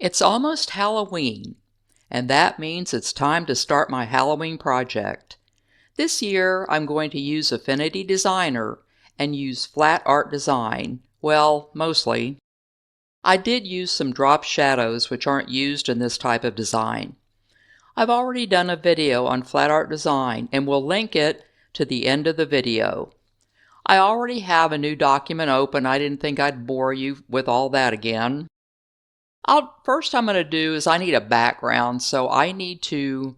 It's almost Halloween, and that means it's time to start my Halloween project. This year I'm going to use Affinity Designer and use flat art design. Well, mostly. I did use some drop shadows which aren't used in this type of design. I've already done a video on flat art design and will link it to the end of the video. I already have a new document open. I didn't think I'd bore you with all that again. First I'm going to do is I need a background, so I need to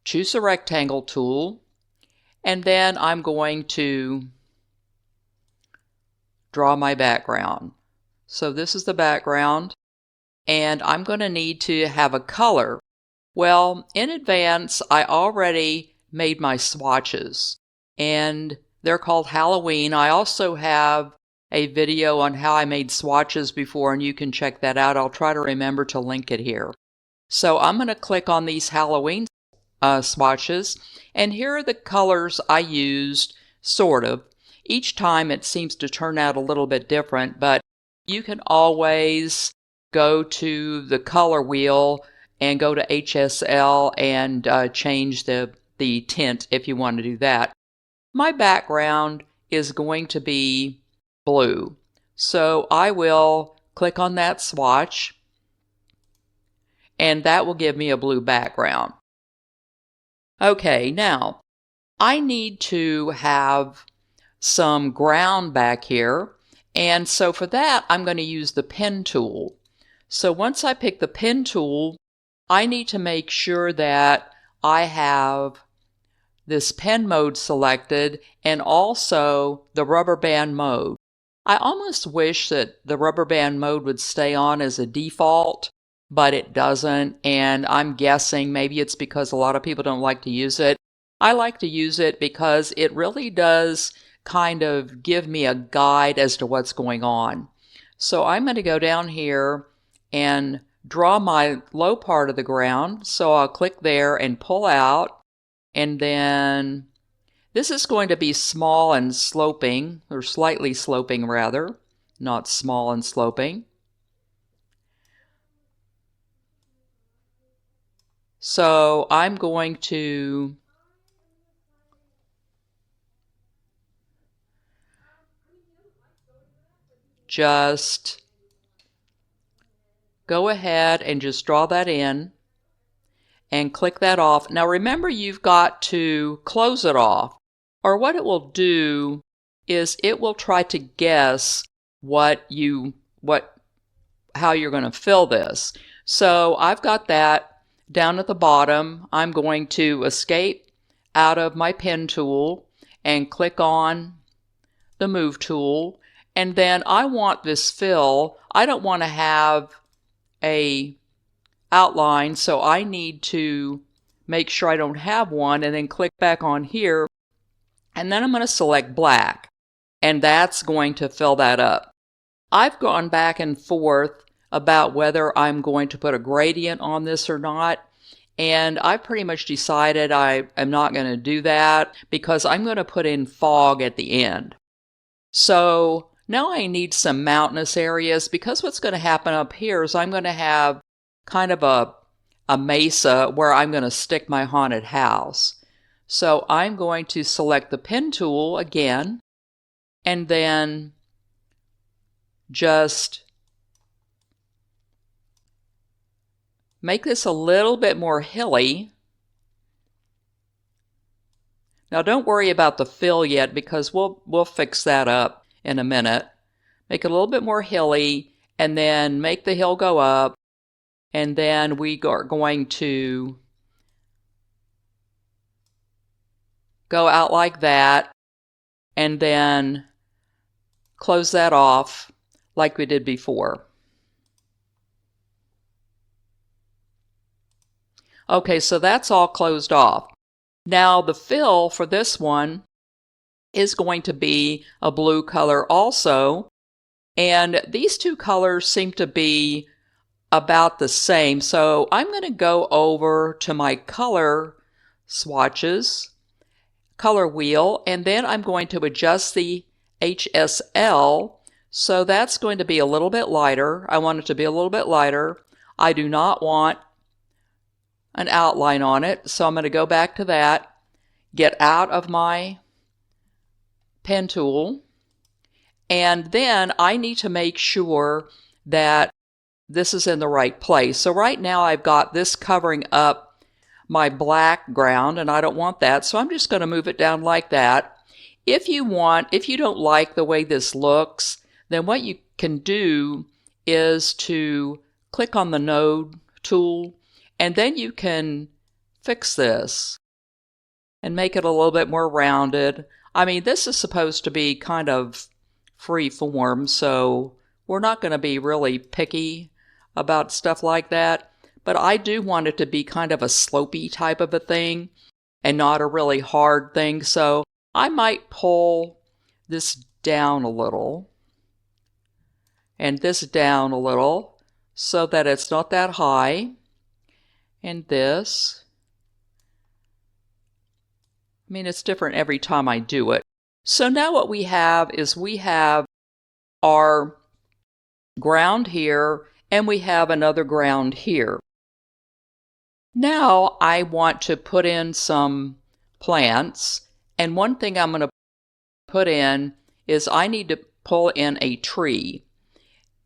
choose a rectangle tool, and then I'm going to draw my background. So this is the background, and I'm going to need to have a color. Well, in advance I already made my swatches, and they're called Halloween. I also have a video on how I made swatches before, and you can check that out. I'll try to remember to link it here. So I'm going to click on these Halloween swatches, and here are the colors I used, sort of. Each time it seems to turn out a little bit different, but you can always go to the color wheel and go to HSL and change the tint if you want to do that. My background is going to be blue, so I will click on that swatch, and that will give me a blue background. Okay, now I need to have some ground back here, and so for that I'm going to use the pen tool. So once I pick the pen tool, I need to make sure that I have this pen mode selected and also the rubber band mode. I almost wish that the rubber band mode would stay on as a default, but it doesn't, and I'm guessing maybe it's because a lot of people don't like to use it. I like to use it because it really does kind of give me a guide as to what's going on. So I'm going to go down here and draw my low part of the ground, so I'll click there and pull out, and then this is going to be small and sloping, or slightly sloping rather, not small and sloping. So I'm going to just go ahead and just draw that in and click that off. Now remember, you've got to close it off, or what it will do is it will try to guess how you're going to fill this. So I've got that down at the bottom. I'm going to escape out of my pen tool and click on the move tool, and then I want this fill. I don't want to have a outline, so I need to make sure I don't have one, and then click back on here, and then I'm going to select black, and that's going to fill that up. I've gone back and forth about whether I'm going to put a gradient on this or not, and I've pretty much decided I am not going to do that because I'm going to put in fog at the end. So now I need some mountainous areas, because what's going to happen up here is I'm going to have kind of a mesa where I'm going to stick my haunted house. So I'm going to select the pen tool again, and then just make this a little bit more hilly. Now don't worry about the fill yet, because we'll fix that up in a minute. Make it a little bit more hilly, and then make the hill go up, and then we are going to go out like that, and then close that off like we did before. Okay, so that's all closed off. Now the fill for this one is going to be a blue color also, and these two colors seem to be about the same. So I'm going to go over to my color swatches, color wheel, and then I'm going to adjust the HSL. So that's going to be a little bit lighter. I want it to be a little bit lighter. I do not want an outline on it, so I'm going to go back to that, get out of my pen tool, and then I need to make sure that this is in the right place. So right now I've got this covering up my black ground, and I don't want that, so I'm just going to move it down like that. If you don't like the way this looks, then what you can do is to click on the node tool, and then you can fix this and make it a little bit more rounded. I mean, this is supposed to be kind of free form, so we're not going to be really picky about stuff like that. But I do want it to be kind of a slopey type of a thing and not a really hard thing. So I might pull this down a little and this down a little so that it's not that high. And this. I mean, it's different every time I do it. So now what we have is we have our ground here and we have another ground here. Now I want to put in some plants, and one thing I'm going to put in is I need to pull in a tree.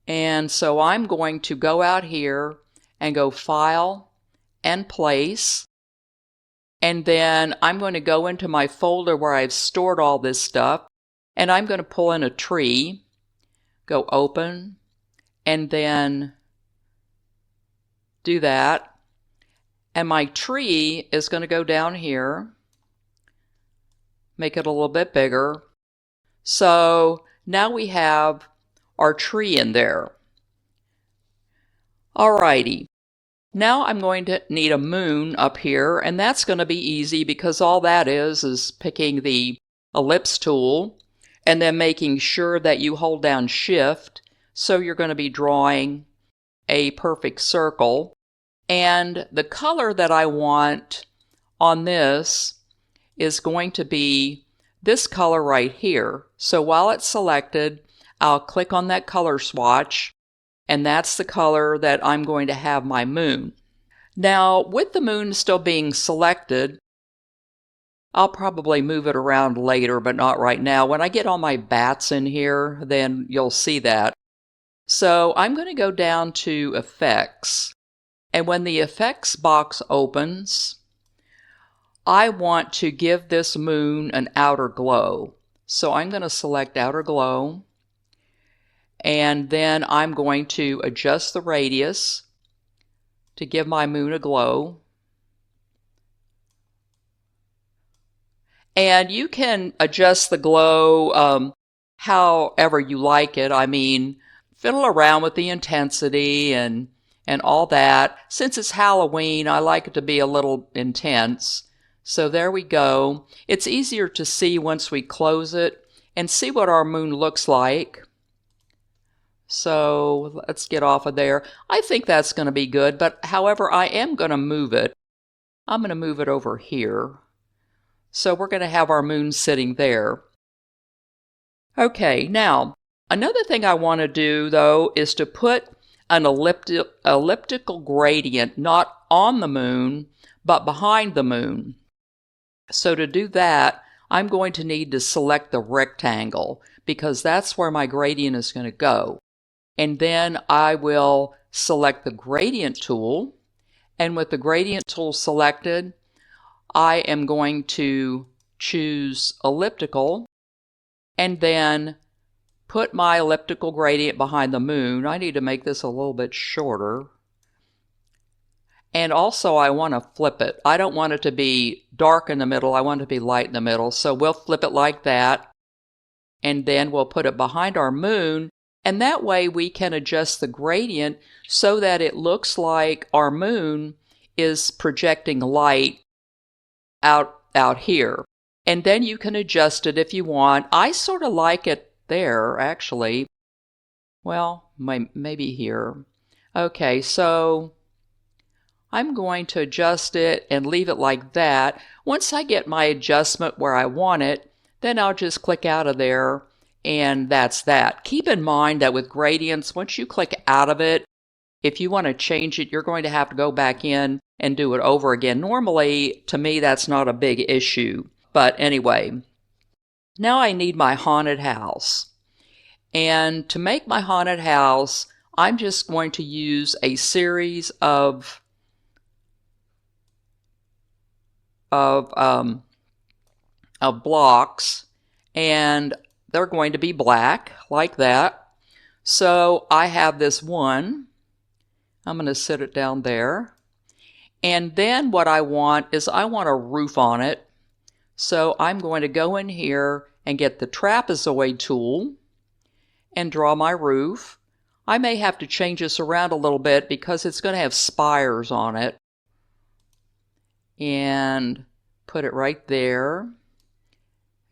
And so I'm going to go out here and go File and Place, and then I'm going to go into my folder where I've stored all this stuff, and I'm going to pull in a tree, go Open, and then do that. And my tree is going to go down here, make it a little bit bigger. So now we have our tree in there. Alrighty, now I'm going to need a moon up here, and that's going to be easy because all that is picking the ellipse tool and then making sure that you hold down Shift, so you're going to be drawing a perfect circle. And the color that I want on this is going to be this color right here. So while it's selected, I'll click on that color swatch, and that's the color that I'm going to have my moon. Now, with the moon still being selected, I'll probably move it around later, but not right now. When I get all my bats in here, then you'll see that. So I'm going to go down to Effects. And when the effects box opens, I want to give this moon an outer glow. So I'm going to select outer glow, and then I'm going to adjust the radius to give my moon a glow. And you can adjust the glow however you like it. I mean, fiddle around with the intensity and all that. Since it's Halloween, I like it to be a little intense. So there we go. It's easier to see once we close it and see what our moon looks like. So let's get off of there. I think that's going to be good, but however, I am going to move it. I'm going to move it over here. So we're going to have our moon sitting there. Okay, now, another thing I want to do, though, is to put an elliptical gradient not on the moon, but behind the moon. So to do that, I'm going to need to select the rectangle, because that's where my gradient is going to go. And then I will select the gradient tool, and with the gradient tool selected, I am going to choose elliptical, and then put my elliptical gradient behind the moon. I need to make this a little bit shorter. And also I want to flip it. I don't want it to be dark in the middle. I want it to be light in the middle. So we'll flip it like that. And then we'll put it behind our moon. And that way we can adjust the gradient so that it looks like our moon is projecting light out here. And then you can adjust it if you want. I sort of like it there, actually. Well, maybe here. Okay, so I'm going to adjust it and leave it like that. Once I get my adjustment where I want it, then I'll just click out of there, and that's that. Keep in mind that with gradients, once you click out of it, if you want to change it, you're going to have to go back in and do it over again. Normally, to me, that's not a big issue. But anyway, now I need my haunted house. And to make my haunted house, I'm just going to use a series of blocks, and they're going to be black like that. So I have this one. I'm going to sit it down there. And then what I want is I want a roof on it. So I'm going to go in here and get the trapezoid tool and draw my roof. I may have to change this around a little bit because it's going to have spires on it. And put it right there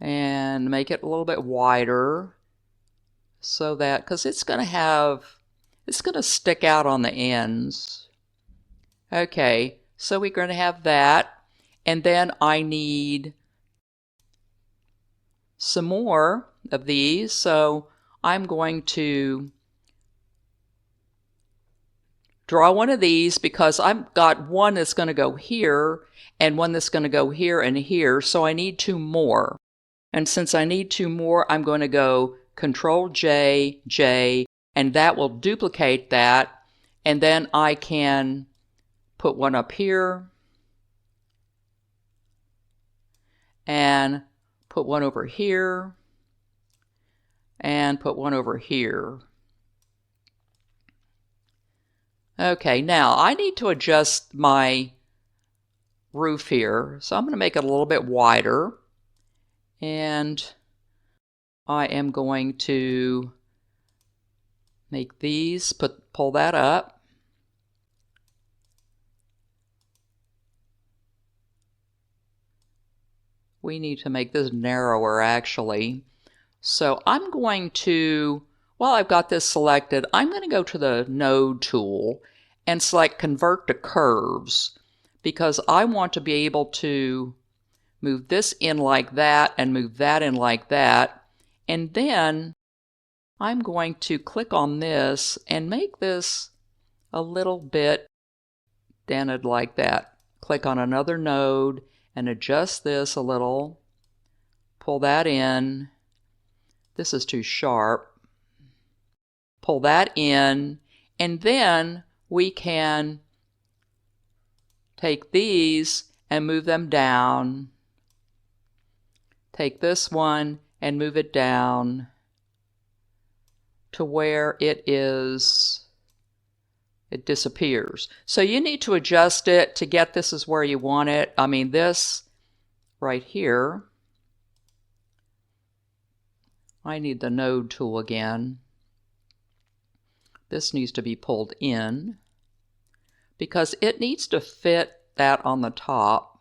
and make it a little bit wider so that, because it's going to stick out on the ends. Okay, so we're going to have that, and then I need some more of these, so I'm going to draw one of these because I've got one that's going to go here and one that's going to go here and here, so I need two more. And since I need two more, I'm going to go Control J, J, and that will duplicate that, and then I can put one up here and put one over here and put one over here. Okay, now I need to adjust my roof here, so I'm going to make it a little bit wider, and I am going to make these, pull that up. We need to make this narrower actually. So I'm going to, while I've got this selected, I'm going to go to the node tool and select convert to curves because I want to be able to move this in like that and move that in like that. And then I'm going to click on this and make this a little bit dented like that. Click on another node and adjust this a little. Pull that in. This is too sharp. Pull that in, and then we can take these and move them down. Take this one and move it down to where it disappears. So you need to adjust it to get this is where you want it. I mean, this right here, I need the node tool again. This needs to be pulled in because it needs to fit that on the top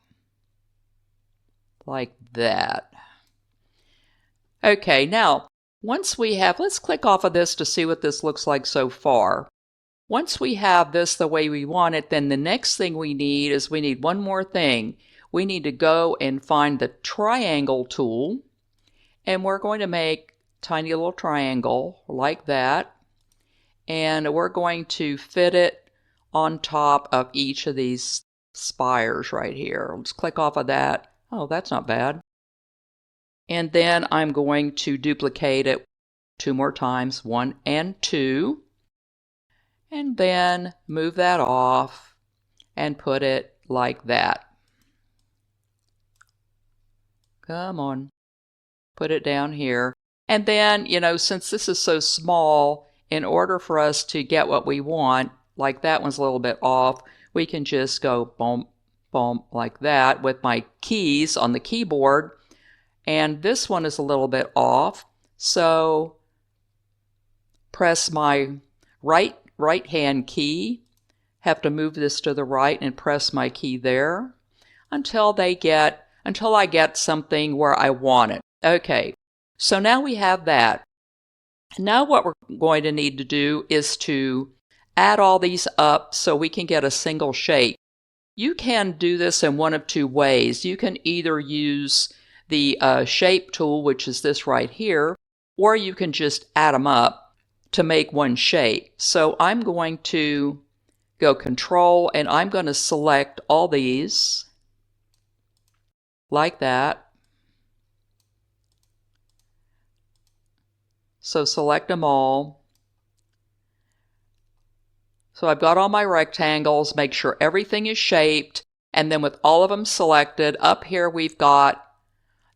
like that. Okay, now once we have, let's click off of this to see what this looks like so far. Once we have this the way we want it, then the next thing we need is we need one more thing. We need to go and find the triangle tool, and we're going to make a tiny little triangle like that, and we're going to fit it on top of each of these spires right here. Let's click off of that. Oh, that's not bad. And then I'm going to duplicate it 2 more times, 1 and 2. And then move that off and put it like that. Come on. Put it down here. And then, you know, since this is so small, in order for us to get what we want, like that one's a little bit off, we can just go boom, boom, like that with my keys on the keyboard. And this one is a little bit off, so press my right hand key, have to move this to the right and press my key there until I get something where I want it. Okay, so now we have that. Now what we're going to need to do is to add all these up so we can get a single shape. You can do this in one of 2 ways. You can either use the shape tool, which is this right here, or you can just add them up. to make one shape. So I'm going to go Control and I'm going to select all these like that. So select them all. So I've got all my rectangles, make sure everything is shaped, and then with all of them selected, up here we've got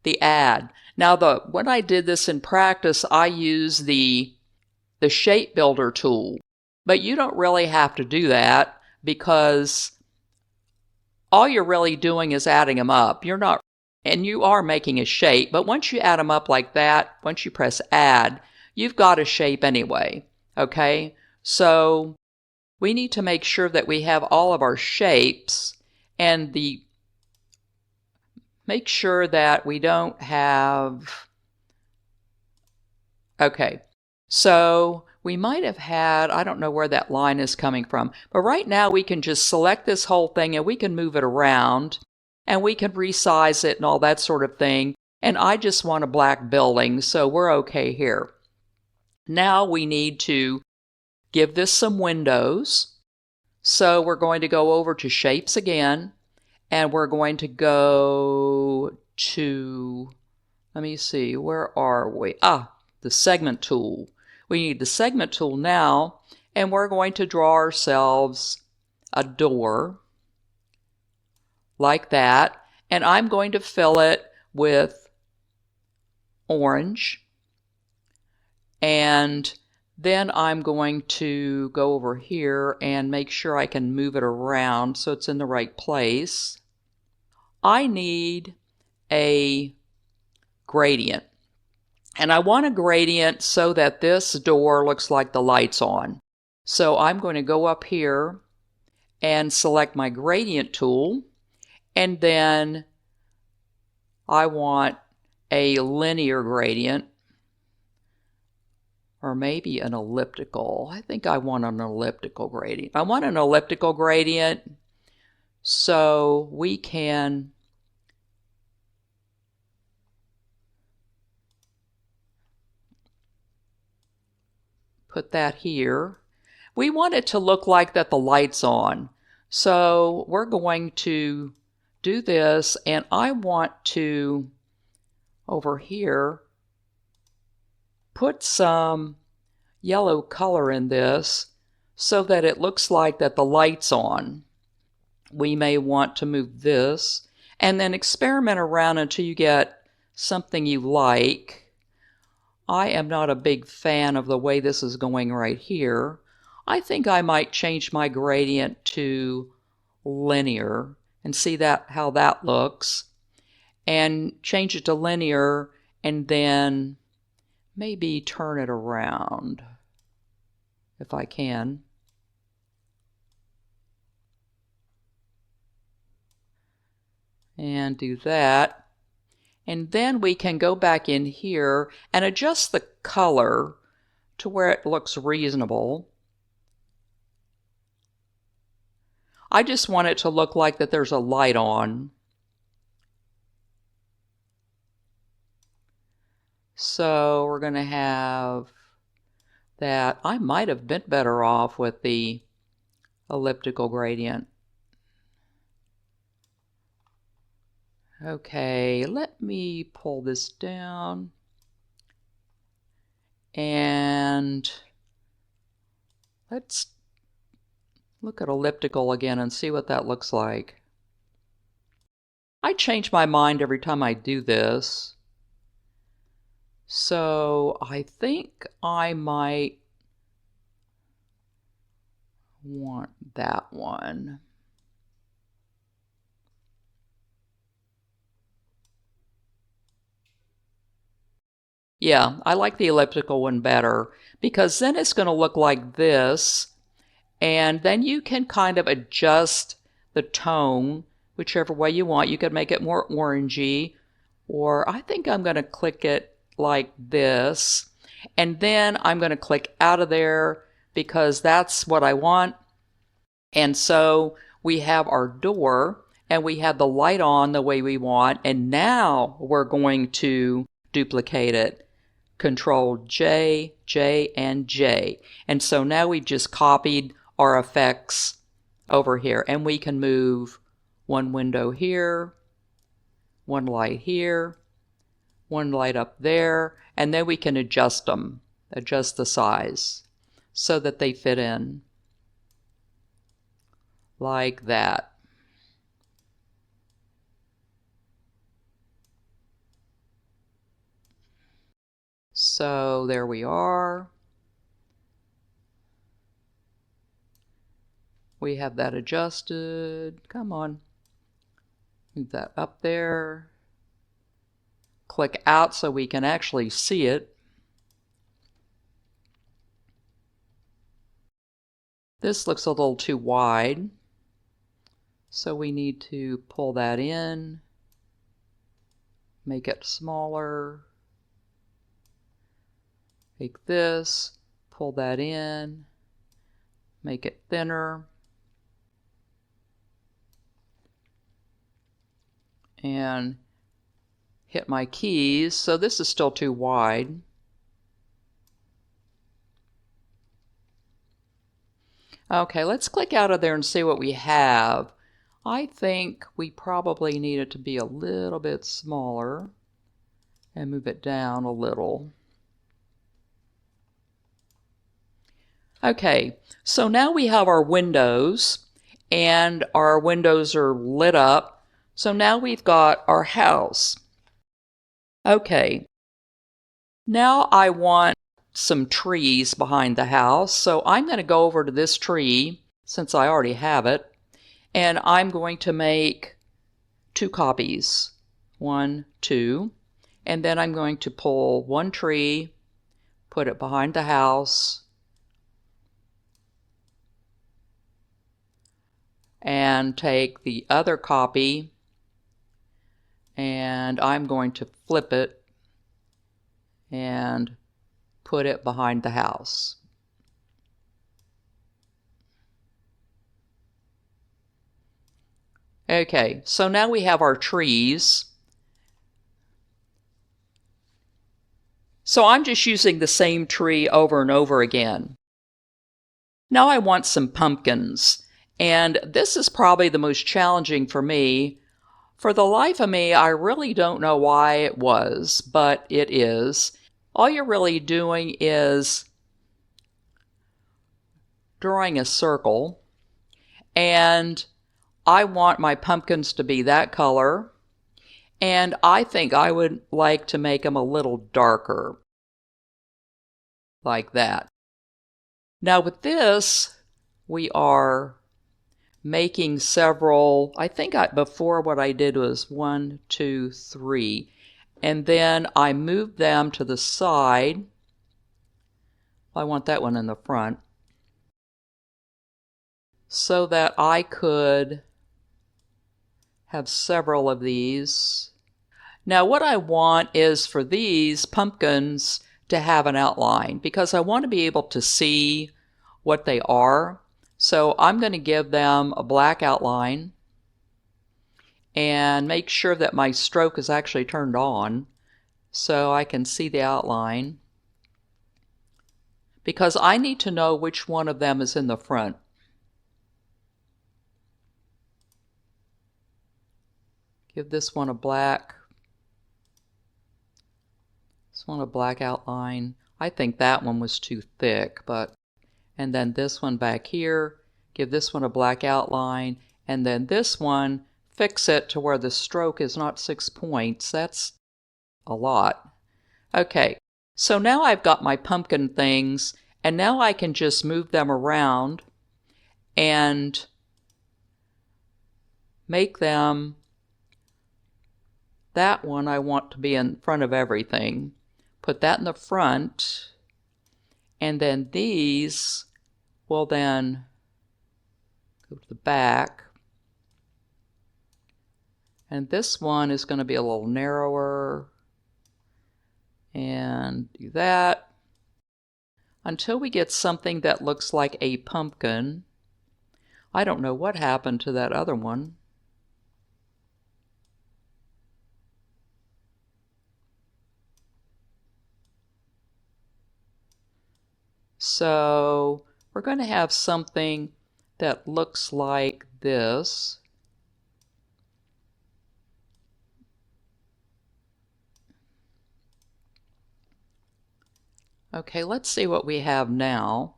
the add. Now when I did this in practice, I used the shape builder tool, but you don't really have to do that because all you're really doing is adding them up. And you are making a shape, but once you add them up like that, once you press add, you've got a shape anyway, okay? So we need to make sure that we have all of our shapes and make sure that we don't have, okay, so we might have had, I don't know where that line is coming from, but right now we can just select this whole thing and we can move it around and we can resize it and all that sort of thing. And I just want a black building, so we're okay here. Now we need to give this some windows. So we're going to go over to Shapes again, and we're going to go to, let me see, where are we? The segment tool. We need the segment tool now, and we're going to draw ourselves a door like that, and I'm going to fill it with orange, and then I'm going to go over here and make sure I can move it around so it's in the right place. I need a gradient, and I want a gradient so that this door looks like the light's on. So I'm going to go up here and select my gradient tool, and then I want a linear gradient, or maybe an elliptical. I think I want an elliptical gradient. I want an elliptical gradient so we can put that here. We want it to look like that the light's on. So we're going to do this, and I want to, over here, put some yellow color in this so that it looks like that the light's on. We may want to move this and then experiment around until you get something you like. I am not a big fan of the way this is going right here. I think I might change my gradient to linear and see how that looks, and change it to linear and then maybe turn it around if I can. And do that. And then we can go back in here and adjust the color to where it looks reasonable. I just want it to look like that there's a light on. So we're going to have that. I might have been better off with the elliptical gradient. Okay, let me pull this down and let's look at elliptical again and see what that looks like. I change my mind every time I do this. So I think I might want that one. Yeah, I like the elliptical one better because then it's going to look like this, and then you can kind of adjust the tone whichever way you want. You could make it more orangey, or I think I'm going to click it like this, and then I'm going to click out of there because that's what I want. And so we have our door and we have the light on the way we want, and now we're going to duplicate it. Control J, J, and J. And so now we've just copied our effects over here, and we can move one window here, one light here, one light up there, and then we can adjust them, adjust the size so that they fit in like that. So there we are. We have that adjusted. Come on. Move that up there. Click out so we can actually see it. This looks a little too wide, so we need to pull that in, make it smaller. Take this, pull that in, make it thinner, and hit my keys. So this is still too wide. Okay, let's click out of there and see what we have. I think we probably need it to be a little bit smaller and move it down a little. Okay, so now we have our windows, and our windows are lit up. So now we've got our house. Okay, now I want some trees behind the house, so I'm going to go over to this tree, since I already have it, and I'm going to make 2 copies. 1, 2, and then I'm going to pull one tree, put it behind the house, and take the other copy, and I'm going to flip it and put it behind the house. Okay, so now we have our trees. So I'm just using the same tree over and over again. Now I want some pumpkins, and this is probably the most challenging for me. For the life of me, I really don't know why it was, but it is. All you're really doing is drawing a circle, and I want my pumpkins to be that color, and I think I would like to make them a little darker, like that. Now with this, we are making several, I think before what I did was 1, 2, 3, and then I moved them to the side. I want that one in the front, so that I could have several of these. Now what I want is for these pumpkins to have an outline, because I want to be able to see what they are. So I'm going to give them a black outline and make sure that my stroke is actually turned on so I can see the outline, because I need to know which one of them is in the front. Give this one a black, this one a black outline. I think that one was too thick, and then this one back here, give this one a black outline, and then this one, fix it to where the stroke is not 6 points. That's a lot. Okay, so now I've got my pumpkin things, and now I can just move them around and make them, that one I want to be in front of everything. Put that in the front, and then these will then go to the back. And this one is going to be a little narrower, and do that until we get something that looks like a pumpkin. I don't know what happened to that other one. So we're going to have something that looks like this. Okay, let's see what we have now.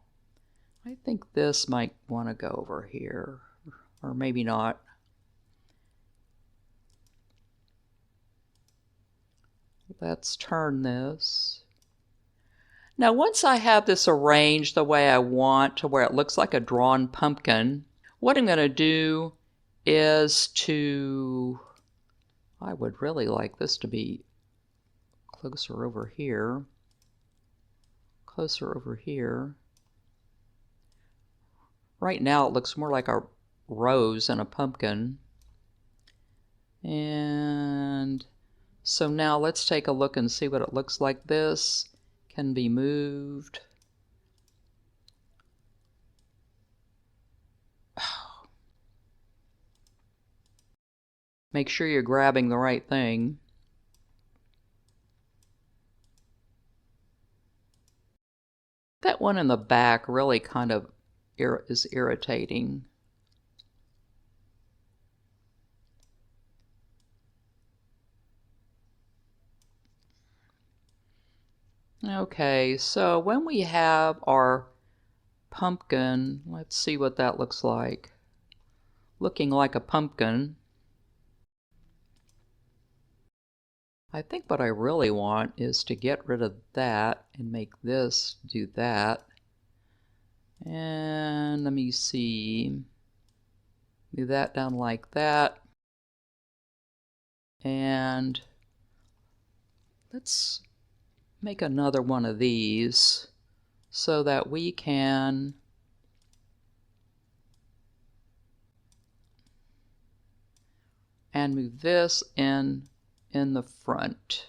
I think this might want to go over here, or maybe not. Let's turn this. Now once I have this arranged the way I want to where it looks like a drawn pumpkin, what I'm going to do is I would really like this to be closer over here. Closer over here. Right now it looks more like a rose and a pumpkin. And so now let's take a look and see what it looks like. This can be moved. Make sure you're grabbing the right thing. That one in the back really kind of is irritating. Okay, so when we have our pumpkin, let's see what that looks like. Looking like a pumpkin. I think what I really want is to get rid of that and make this do that. And let me see. Move that down like that. And let's make another one of these so that we can move this in the front.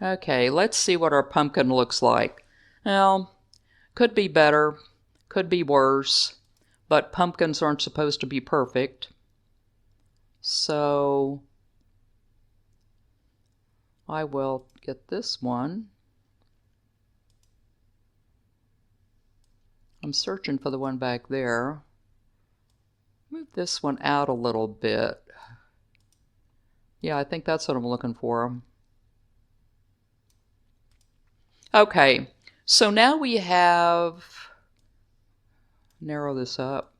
Okay, let's see what our pumpkin looks like. Well, could be better, could be worse, but pumpkins aren't supposed to be perfect. So I will get this one. I'm searching for the one back there. Move this one out a little bit. Yeah, I think that's what I'm looking for. Okay, so now we have, narrow this up.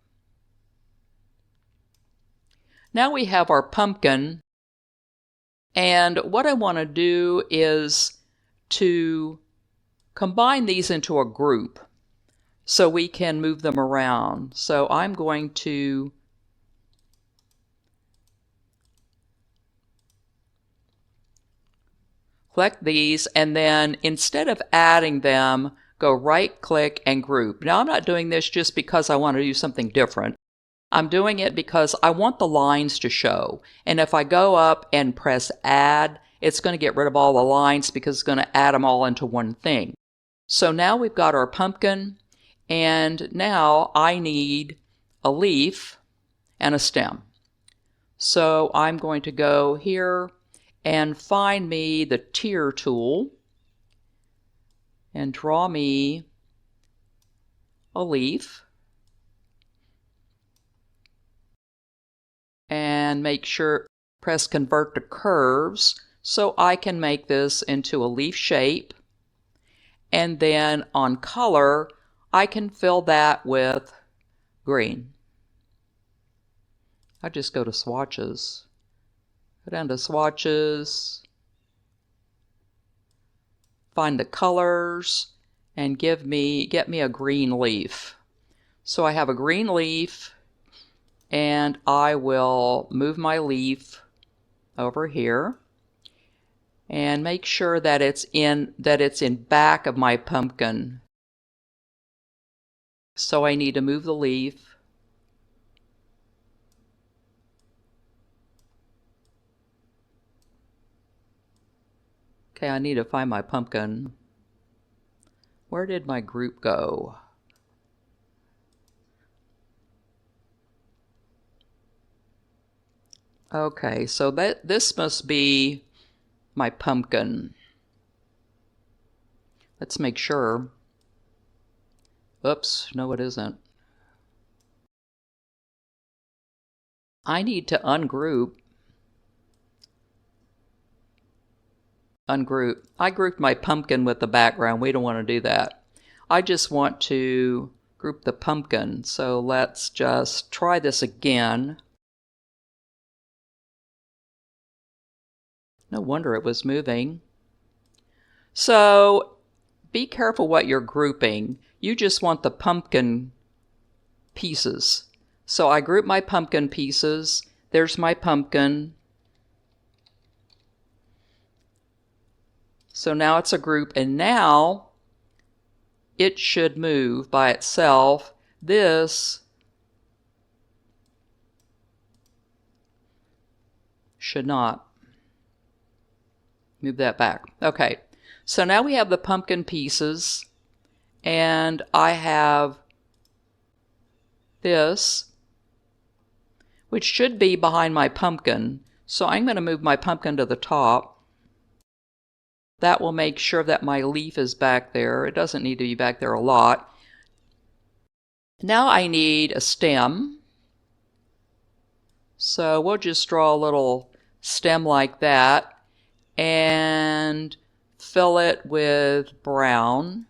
Now we have our pumpkin, and what I want to do is to combine these into a group so we can move them around. So I'm going to select these, and then instead of adding them, go right click and group. Now I'm not doing this just because I want to do something different. I'm doing it because I want the lines to show. And if I go up and press add, it's going to get rid of all the lines because it's going to add them all into one thing. So now we've got our pumpkin, and now I need a leaf and a stem. So I'm going to go here and find me the tier tool and draw me a leaf. And make sure, press convert to curves so I can make this into a leaf shape. And then on color, I can fill that with green. I just go to swatches. Go down to swatches, find the colors, and get me a green leaf. So I have a green leaf, and I will move my leaf over here and make sure that it's in back of my pumpkin. So I need to move the leaf. Okay, I need to find my pumpkin. Where did my group go? Okay, so this must be my pumpkin. Let's make sure. Oops, no it isn't. I need to ungroup. Ungroup. I grouped my pumpkin with the background. We don't want to do that. I just want to group the pumpkin. So let's just try this again. No wonder it was moving. So be careful what you're grouping. You just want the pumpkin pieces. So I group my pumpkin pieces. There's my pumpkin. So now it's a group, and now it should move by itself. This should not. Move that back. Okay, so now we have the pumpkin pieces, and I have this, which should be behind my pumpkin. So I'm going to move my pumpkin to the top. That will make sure that my leaf is back there. It doesn't need to be back there a lot. Now I need a stem. So we'll just draw a little stem like that and fill it with brown.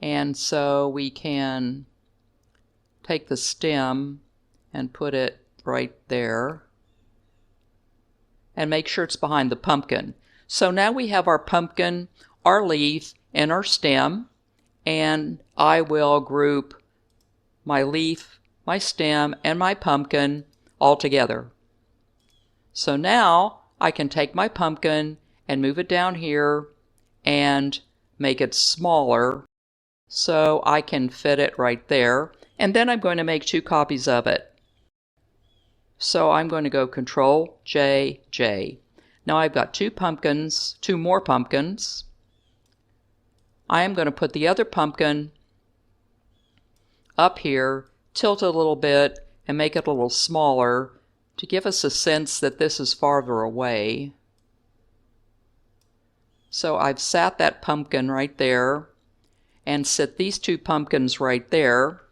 And so we can take the stem and put it right there and make sure it's behind the pumpkin. So now we have our pumpkin, our leaf, and our stem, and I will group my leaf, my stem, and my pumpkin all together. So now I can take my pumpkin and move it down here and make it smaller so I can fit it right there. And then I'm going to make 2 copies of it. So I'm going to go Control J, J. Now I've got 2 pumpkins, 2 more pumpkins. I am going to put the other pumpkin up here, tilt it a little bit, and make it a little smaller to give us a sense that this is farther away. So I've sat that pumpkin right there and set these 2 pumpkins right there.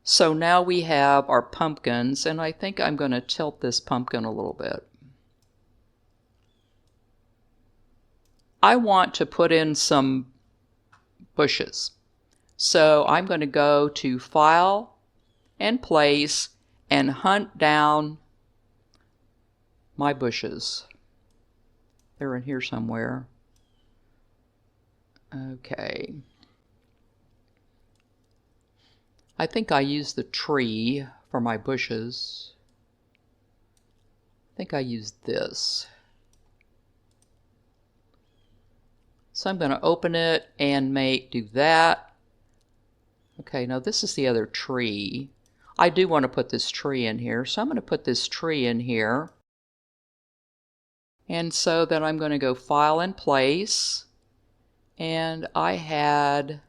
So now we have our pumpkins, and I think I'm going to tilt this pumpkin a little bit. I want to put in some bushes. So I'm going to go to File and Place and hunt down my bushes. They're in here somewhere. Okay. I think I used the tree for my bushes. I think I used this. So I'm going to open it and do that. Okay, now this is the other tree. I do want to put this tree in here, so I'm going to put this tree in here. And so then I'm going to go File and Place, and I had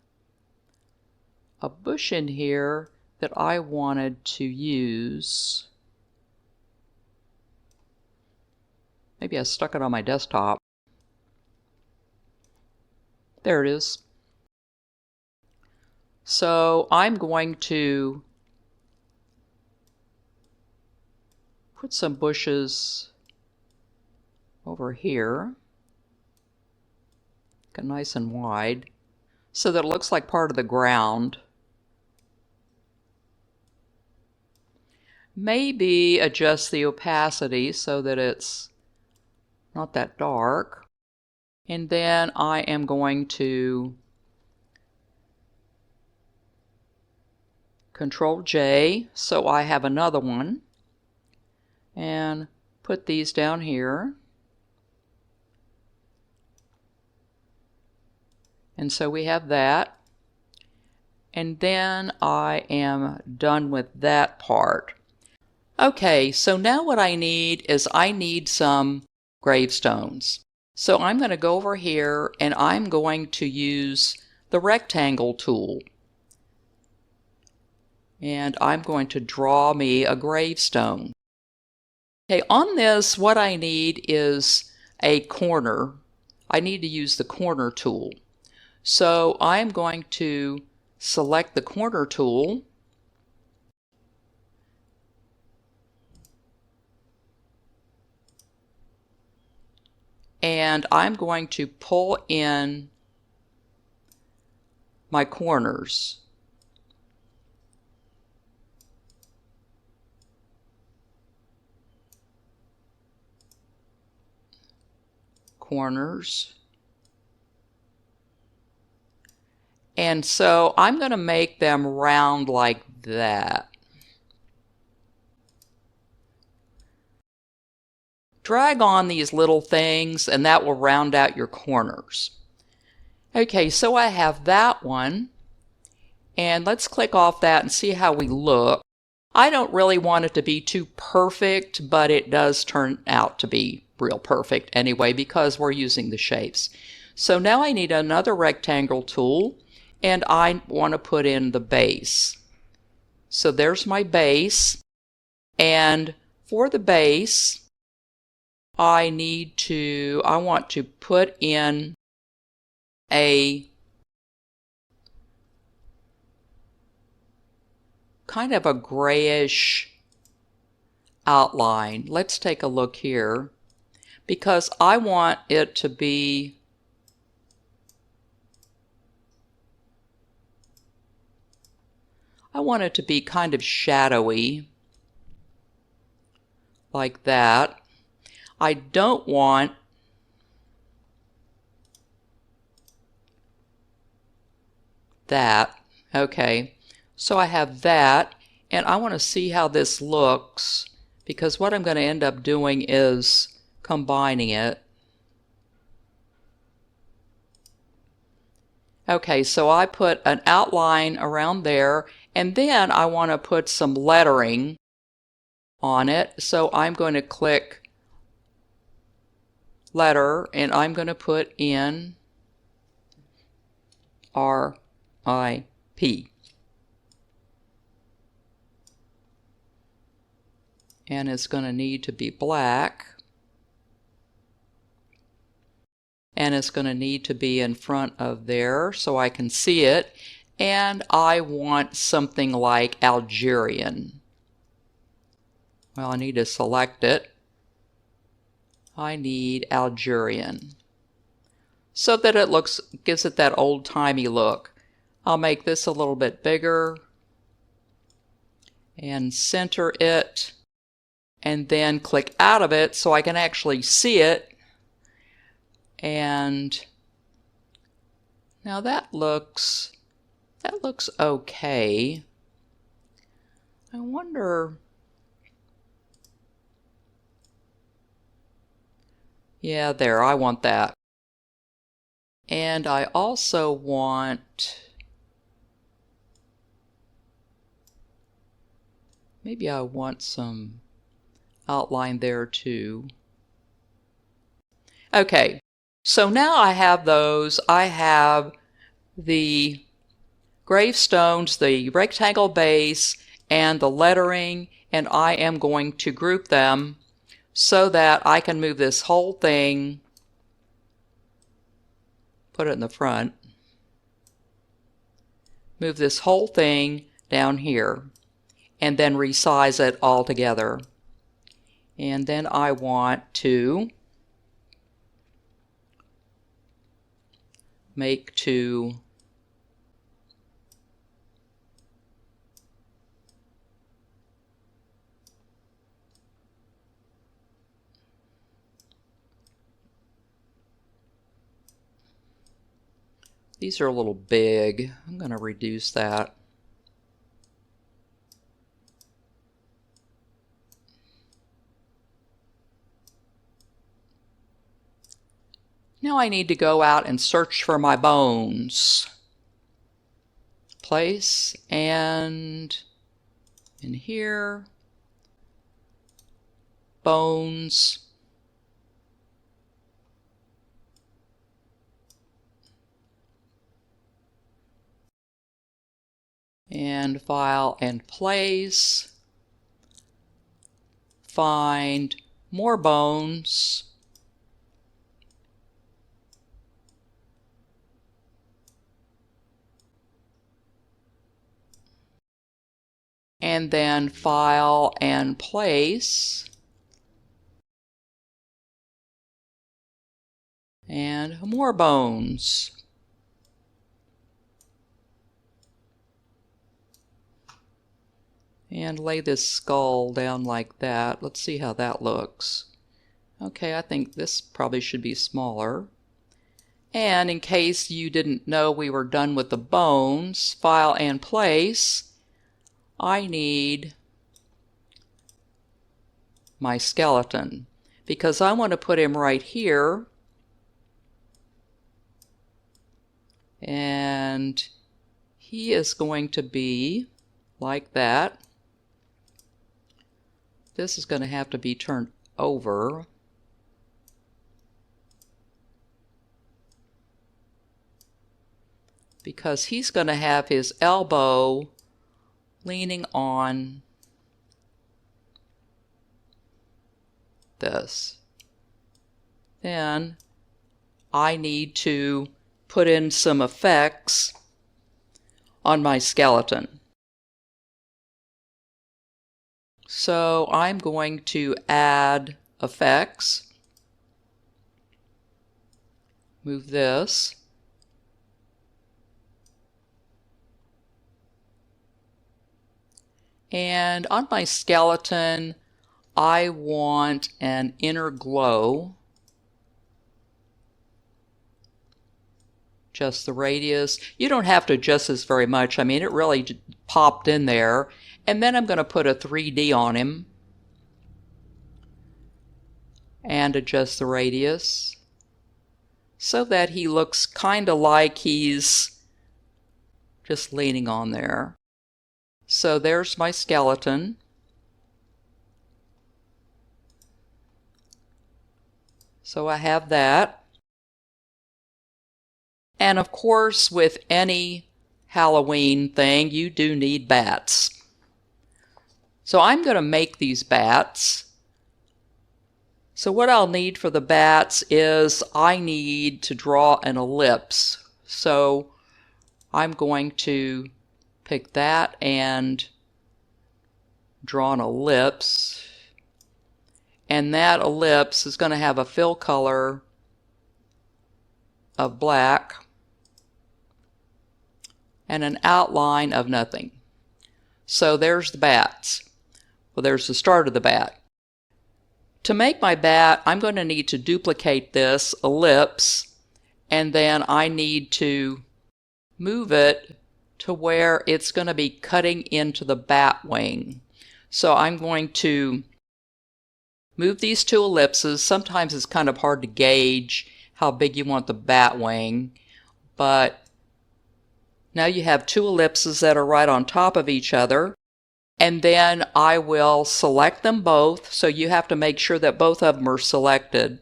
a bush in here that I wanted to use. Maybe I stuck it on my desktop. There it is. So I'm going to put some bushes over here, get nice and wide, so that it looks like part of the ground. Maybe adjust the opacity so that it's not that dark. And then I am going to Control J, so I have another one, and put these down here. And so we have that. And then I am done with that part. Okay, so now what I need is I need some gravestones. So I'm going to go over here and I'm going to use the rectangle tool. And I'm going to draw me a gravestone. Okay, on this, what I need is a corner. I need to use the corner tool. So I'm going to select the corner tool, and I'm going to pull in my corners. Corners. And so I'm going to make them round like that. Drag on these little things and that will round out your corners. Okay, so I have that one. And let's click off that and see how we look. I don't really want it to be too perfect, but it does turn out to be real perfect anyway because we're using the shapes. So now I need another rectangle tool, and I want to put in the base. So there's my base, and for the base I want to put in a kind of a grayish outline. Let's take a look here, because I want it to be kind of shadowy like that. I don't want that. Okay, so I have that, and I want to see how this looks, because what I'm going to end up doing is combining it. Okay, so I put an outline around there, and then I want to put some lettering on it. So I'm going to click letter, and I'm going to put in RIP. And it's going to need to be black. And it's going to need to be in front of there so I can see it. And I want something like Algerian. Well, I need to select it. I need Algerian, so that it gives it that old-timey look. I'll make this a little bit bigger and center it, and then click out of it so I can actually see it. And now that looks okay. I wonder, yeah, there, I want that. And I also want, maybe I want some outline there too. Okay, so now I have those. I have the gravestones, the rectangle base, and the lettering, and I am going to group them so that I can move this whole thing, put it in the front, move this whole thing down here, and then resize it all together. And then I want to make two these are a little big. I'm going to reduce that. Now I need to go out and search for my bones. Place, and in here, bones. And file and place. Find more bones. and then File and Place, and more bones. And lay this skull down like that. Let's see how that looks. Okay, I think this probably should be smaller. And in case you didn't know we were done with the bones, File and Place, I need my skeleton because I want to put him right here. And he is going to be like that. This is going to have to be turned over. Because he's going to have his elbow leaning on this. Then I need to put in some effects on my skeleton. So I'm going to add effects. Move this. And on my skeleton, I want an inner glow. Adjust the radius. You don't have to adjust this very much. I mean, it really popped in there. And then I'm going to put a 3D on him and adjust the radius so that he looks kind of like he's just leaning on there. So there's my skeleton. So I have that. And of course, with any Halloween thing, you do need bats. So I'm going to make these bats. So what I'll need for the bats is I need to draw an ellipse. So I'm going to pick that and draw an ellipse. And that ellipse is going to have a fill color of black and an outline of nothing. So there's the bats. Well, there's the start of the bat. To make my bat, I'm going to need to duplicate this ellipse, and then I need to move it to where it's going to be cutting into the bat wing. So I'm going to move these two ellipses. Sometimes it's kind of hard to gauge how big you want the bat wing, but now you have two ellipses that are right on top of each other. And then I will select them both, so you have to make sure that both of them are selected.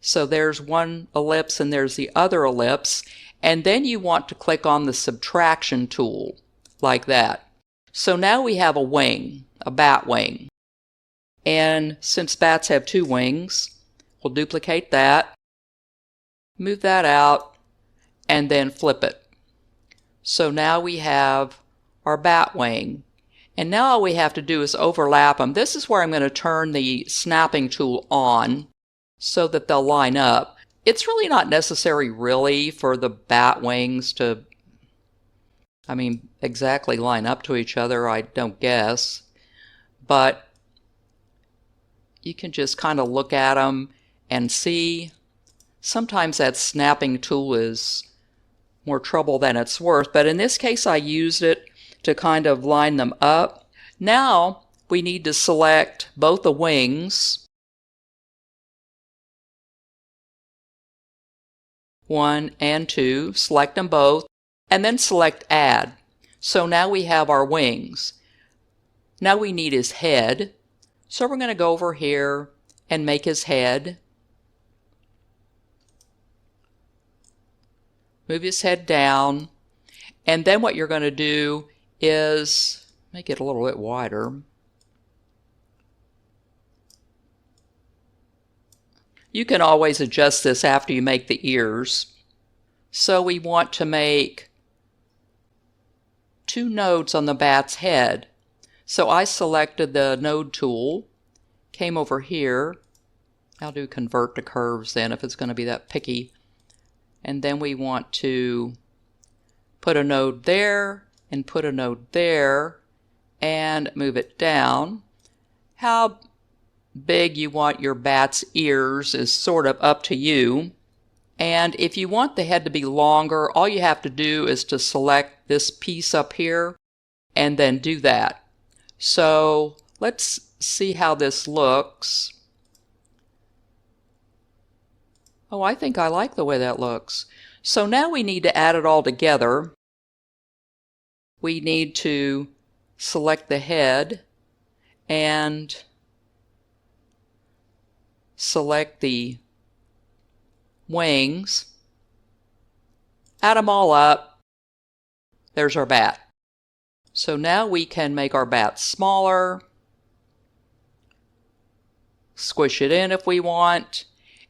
So there's one ellipse and there's the other ellipse, and then you want to click on the subtraction tool, like that. So now we have a wing, a bat wing. And since bats have two wings, we'll duplicate that, move that out, and then flip it. So now we have our bat wing. And now all we have to do is overlap them. This is where I'm going to turn the snapping tool on so that they'll line up. It's really not necessary really for the bat wings to, exactly line up to each other, I don't guess. But you can just kind of look at them and see. Sometimes that snapping tool is more trouble than it's worth, but in this case I used it to kind of line them up. Now we need to select both the wings, 1 and 2, select them both, and then select Add. So now we have our wings. Now we need his head, so we're going to go over here and make his head. Move his head down, and then what you're going to do is make it a little bit wider. You can always adjust this after you make the ears. So we want to make 2 nodes on the bat's head. So I selected the node tool, came over here. I'll do convert to curves then if it's going to be that picky. And then we want to put a node there and put a node there and move it down. How big you want your bat's ears is sort of up to you. And if you want the head to be longer, all you have to do is to select this piece up here and then do that. So let's see how this looks. Oh, I think I like the way that looks. So now we need to add it all together. We need to select the head and select the wings, add them all up. There's our bat. So now we can make our bat smaller, squish it in if we want,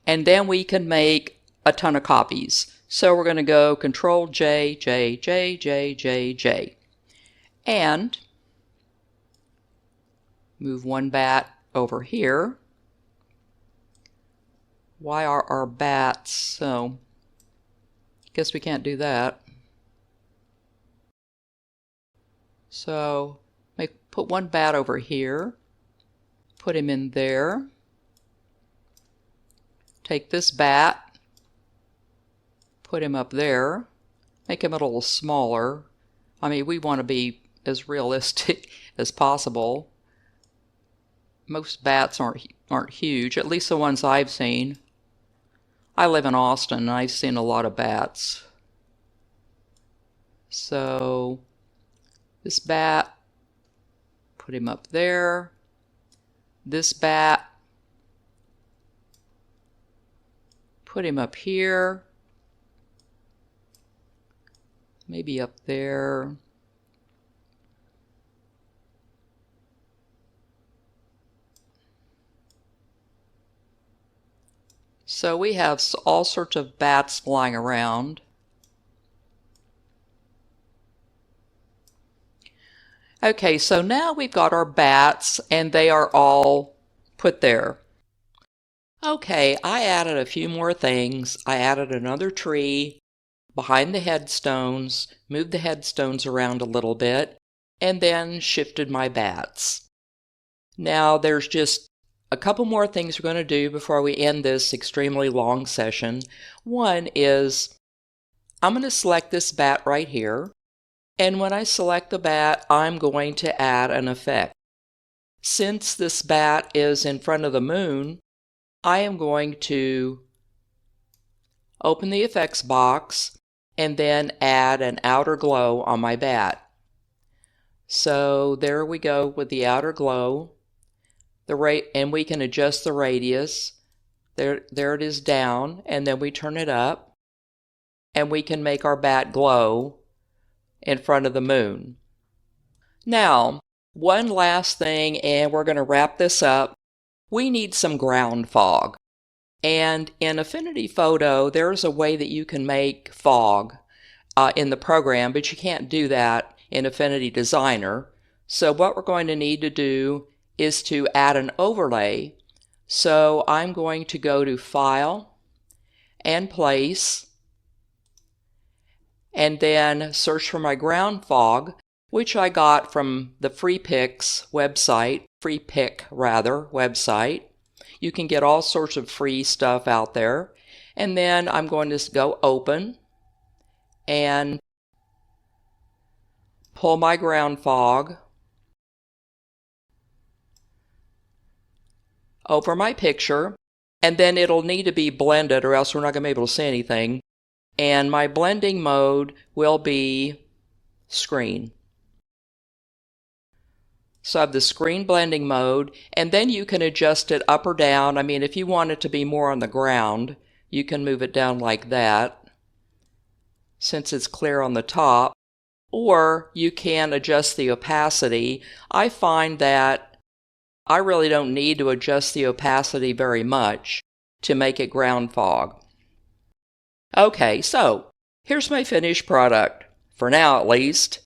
and then we can make a ton of copies. So we're going to go Control J, J, J, J, J, J, and move one bat over here. Why are our bats so? Guess we can't do that. So put one bat over here, put him in there. Take this bat, put him up there, make him a little smaller. I mean, we want to be as realistic as possible. Most bats aren't huge, at least the ones I've seen. I live in Austin and I've seen a lot of bats. So this bat, put him up there. This bat, put him up here. Maybe up there. So we have all sorts of bats flying around. Okay, so now we've got our bats and they are all put there. Okay, I added a few more things. I added another tree behind the headstones, moved the headstones around a little bit, and then shifted my bats. Now there's just a couple more things we're going to do before we end this extremely long session. One is I'm going to select this bat right here, and when I select the bat, I'm going to add an effect. Since this bat is in front of the moon, I am going to open the effects box and then add an outer glow on my bat. So there we go with the outer glow. And we can adjust the radius. There it is down, and then we turn it up, and we can make our bat glow in front of the moon. Now, one last thing, and we're going to wrap this up. We need some ground fog. And in Affinity Photo, there's a way that you can make fog in the program, but you can't do that in Affinity Designer. So what we're going to need to do is to add an overlay. So I'm going to go to File and Place, and then search for my ground fog, which I got from the FreePick website. You can get all sorts of free stuff out there. And then I'm going to go Open and pull my ground fog over my picture, and then it'll need to be blended or else we're not going to be able to see anything. And my blending mode will be screen. So I have the screen blending mode, and then you can adjust it up or down. I mean, if you want it to be more on the ground, you can move it down like that, since it's clear on the top. Or you can adjust the opacity. I find that I really don't need to adjust the opacity very much to make it ground fog. Okay, so here's my finished product, for now at least.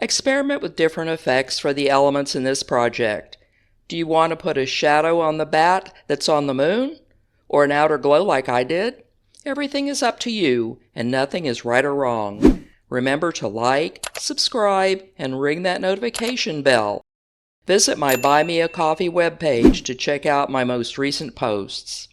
Experiment with different effects for the elements in this project. Do you want to put a shadow on the bat that's on the moon? Or an outer glow like I did? Everything is up to you, and nothing is right or wrong. Remember to like, subscribe, and ring that notification bell. Visit my Buy Me a Coffee webpage to check out my most recent posts.